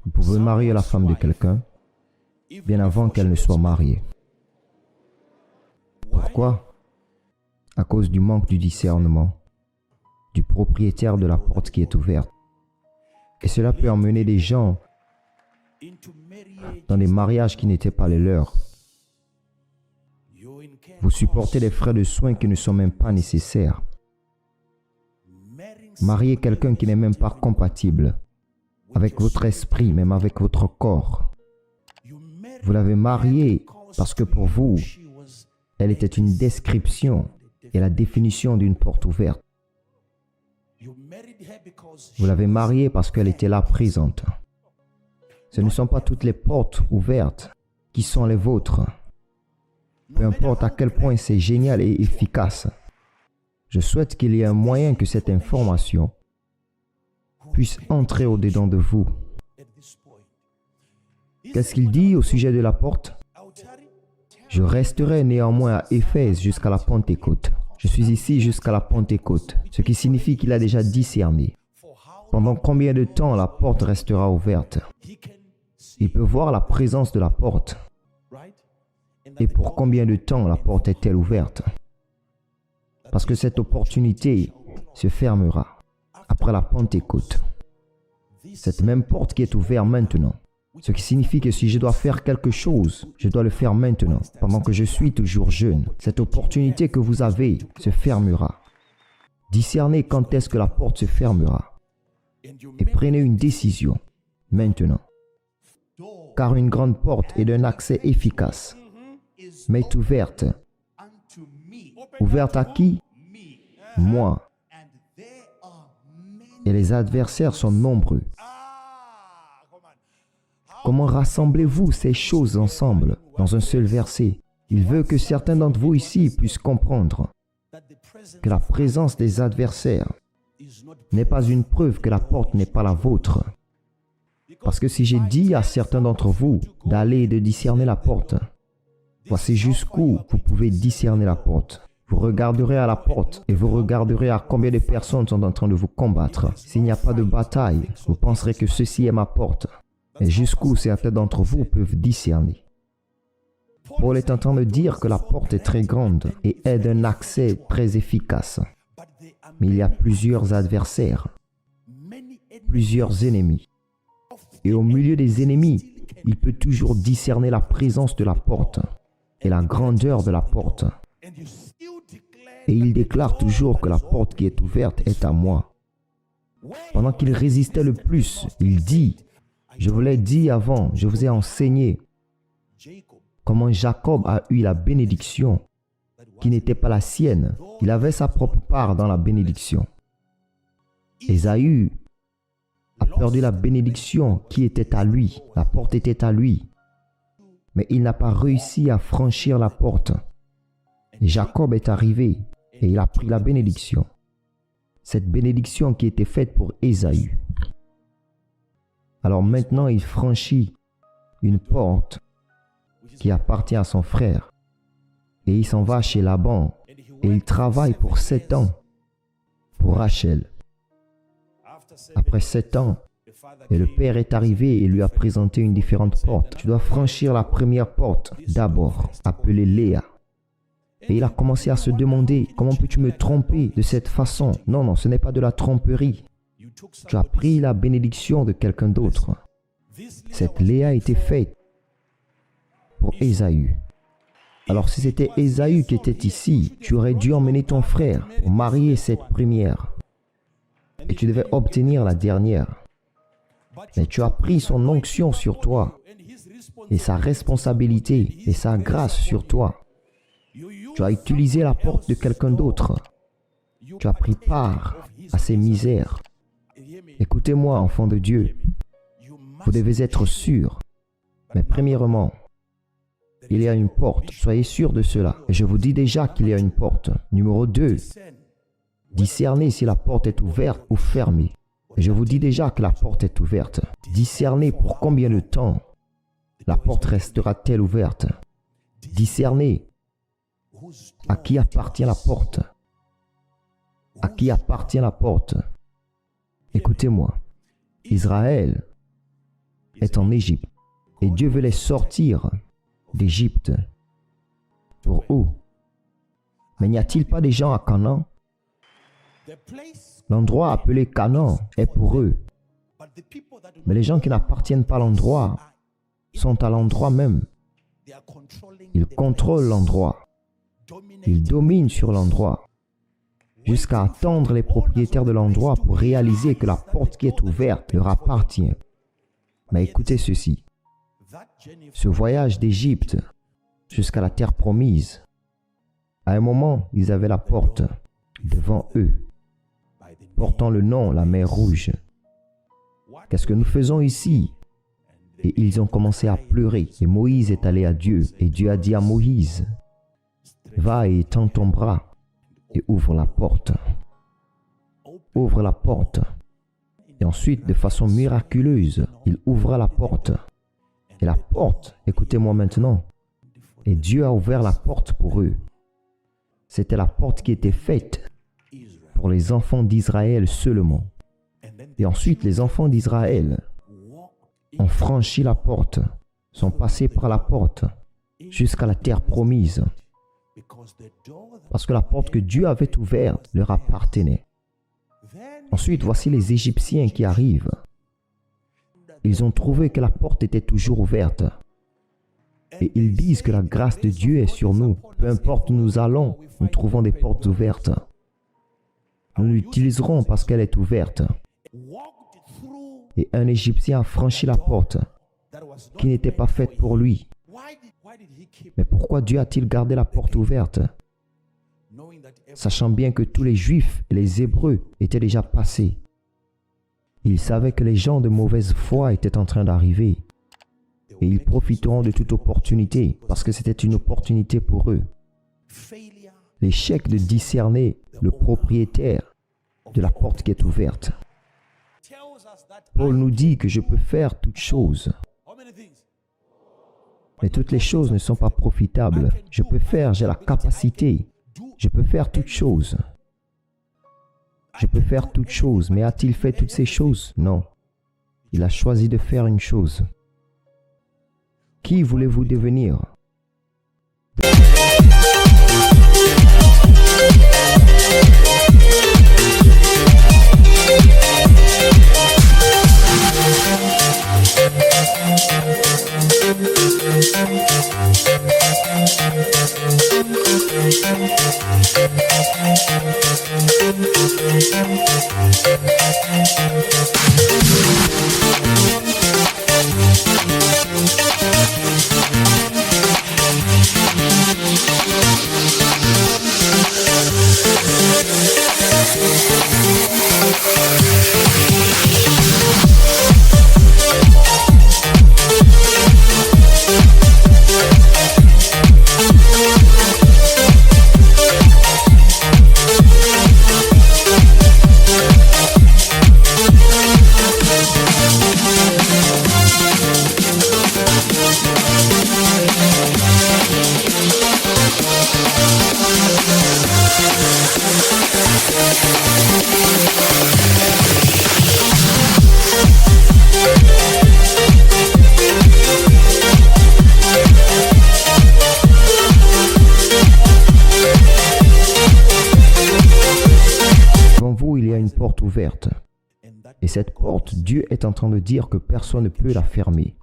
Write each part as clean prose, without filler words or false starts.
Vous pouvez marier la femme de quelqu'un bien avant qu'elle ne soit mariée. Pourquoi? À cause du manque du discernement du propriétaire de la porte qui est ouverte. Et cela peut emmener des gens dans des mariages qui n'étaient pas les leurs. Vous supportez des frais de soins qui ne sont même pas nécessaires. Marier quelqu'un qui n'est même pas compatible avec votre esprit, même avec votre corps. Vous l'avez mariée parce que pour vous, elle était une description et la définition d'une porte ouverte. Vous l'avez mariée parce qu'elle était là présente. Ce ne sont pas toutes les portes ouvertes qui sont les vôtres. Peu importe à quel point c'est génial et efficace. Je souhaite qu'il y ait un moyen que cette information puisse entrer au-dedans de vous. Qu'est-ce qu'il dit au sujet de la porte? Je resterai néanmoins à Éphèse jusqu'à la Pentecôte. Je suis ici jusqu'à la Pentecôte, ce qui signifie qu'il a déjà discerné. Pendant combien de temps la porte restera ouverte? Il peut voir la présence de la porte. Et pour combien de temps la porte est-elle ouverte? Parce que cette opportunité se fermera après la Pentecôte. Cette même porte qui est ouverte maintenant. Ce qui signifie que si je dois faire quelque chose, je dois le faire maintenant, pendant que je suis toujours jeune. Cette opportunité que vous avez se fermera. Discernez quand est-ce que la porte se fermera. Et prenez une décision maintenant. Car une grande porte est d'un accès efficace, mais est ouverte. Ouverte à qui? Moi. Et les adversaires sont nombreux. Comment rassemblez-vous ces choses ensemble dans un seul verset? Il veut que certains d'entre vous ici puissent comprendre que la présence des adversaires n'est pas une preuve que la porte n'est pas la vôtre. Parce que si j'ai dit à certains d'entre vous d'aller et de discerner la porte, voici jusqu'où vous pouvez discerner la porte. Vous regarderez à la porte et vous regarderez à combien de personnes sont en train de vous combattre. S'il n'y a pas de bataille, vous penserez que ceci est ma porte. Et jusqu'où certains d'entre vous peuvent discerner. Paul est en train de dire que la porte est très grande et est d'un accès très efficace. Mais il y a plusieurs adversaires, plusieurs ennemis. Et au milieu des ennemis, il peut toujours discerner la présence de la porte et la grandeur de la porte. Et il déclare toujours que la porte qui est ouverte est à moi. Pendant qu'il résistait le plus, il dit: je vous l'ai dit avant, je vous ai enseigné comment Jacob a eu la bénédiction qui n'était pas la sienne. Il avait sa propre part dans la bénédiction. Ésaü a perdu la bénédiction qui était à lui. La porte était à lui. Mais il n'a pas réussi à franchir la porte. Et Jacob est arrivé et il a pris la bénédiction. Cette bénédiction qui était faite pour Ésaü. Alors maintenant, il franchit une porte qui appartient à son frère. Et il s'en va chez Laban. Et il travaille pour 7 ans pour Rachel. Après 7 ans, et le père est arrivé et lui a présenté une différente porte. Tu dois franchir la première porte d'abord, appelée Léa. Et il a commencé à se demander, comment peux-tu me tromper de cette façon? Non, non, ce n'est pas de la tromperie. Tu as pris la bénédiction de quelqu'un d'autre. Cette Léa était faite pour Ésaü. Alors si c'était Ésaü qui était ici, tu aurais dû emmener ton frère pour marier cette première. Et tu devais obtenir la dernière. Mais tu as pris son onction sur toi et sa responsabilité et sa grâce sur toi. Tu as utilisé la porte de quelqu'un d'autre. Tu as pris part à ses misères. Écoutez-moi, enfants de Dieu. Vous devez être sûrs. Mais premièrement, il y a une porte. Soyez sûrs de cela. Et je vous dis déjà qu'il y a une porte. Numéro 2. Discernez si la porte est ouverte ou fermée. Et je vous dis déjà que la porte est ouverte. Discernez pour combien de temps la porte restera-t-elle ouverte. Discernez à qui appartient la porte. À qui appartient la porte. Écoutez-moi. Israël est en Égypte et Dieu veut les sortir d'Égypte. Pour où? Mais n'y a-t-il pas des gens à Canaan? L'endroit appelé Canaan est pour eux. Mais les gens qui n'appartiennent pas à l'endroit sont à l'endroit même. Ils contrôlent l'endroit. Ils dominent sur l'endroit, jusqu'à attendre les propriétaires de l'endroit pour réaliser que la porte qui est ouverte leur appartient. Mais écoutez ceci. Ce voyage d'Égypte jusqu'à la terre promise, à un moment, ils avaient la porte devant eux, portant le nom, la mer Rouge. Qu'est-ce que nous faisons ici? Et ils ont commencé à pleurer. Et Moïse est allé à Dieu. Et Dieu a dit à Moïse, va et étends ton bras et ouvre la porte. Ouvre la porte. Et ensuite, de façon miraculeuse, il ouvra la porte. Et la porte, écoutez-moi maintenant, et Dieu a ouvert la porte pour eux. C'était la porte qui était faite pour les enfants d'Israël seulement. Et ensuite, les enfants d'Israël ont franchi la porte, sont passés par la porte jusqu'à la terre promise. Parce que la porte que Dieu avait ouverte leur appartenait. Ensuite, voici les Égyptiens qui arrivent. Ils ont trouvé que la porte était toujours ouverte. Et ils disent que la grâce de Dieu est sur nous. Peu importe où nous allons, nous trouvons des portes ouvertes. Nous l'utiliserons parce qu'elle est ouverte. Et un Égyptien a franchi la porte qui n'était pas faite pour lui. Mais pourquoi Dieu a-t-il gardé la porte ouverte? Sachant bien que tous les Juifs et les Hébreux étaient déjà passés. Il savait que les gens de mauvaise foi étaient en train d'arriver. Et ils profiteront de toute opportunité parce que c'était une opportunité pour eux. L'échec de discerner le propriétaire de la porte qui est ouverte. Paul nous dit que je peux faire toutes choses. Mais toutes les choses ne sont pas profitables. Je peux faire, j'ai la capacité. Je peux faire toutes choses. Je peux faire toutes choses, mais a-t-il fait toutes ces choses? Non. Il a choisi de faire une chose. Qui voulez-vous devenir? Devant vous, il y a une porte ouverte. Et cette porte, Dieu est en train de dire que personne ne peut la fermer.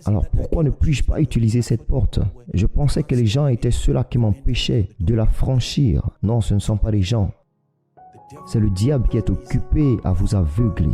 Alors pourquoi ne puis-je pas utiliser cette porte? Je pensais que les gens étaient ceux-là qui m'empêchaient de la franchir. Non, ce ne sont pas les gens. C'est le diable qui est occupé à vous aveugler.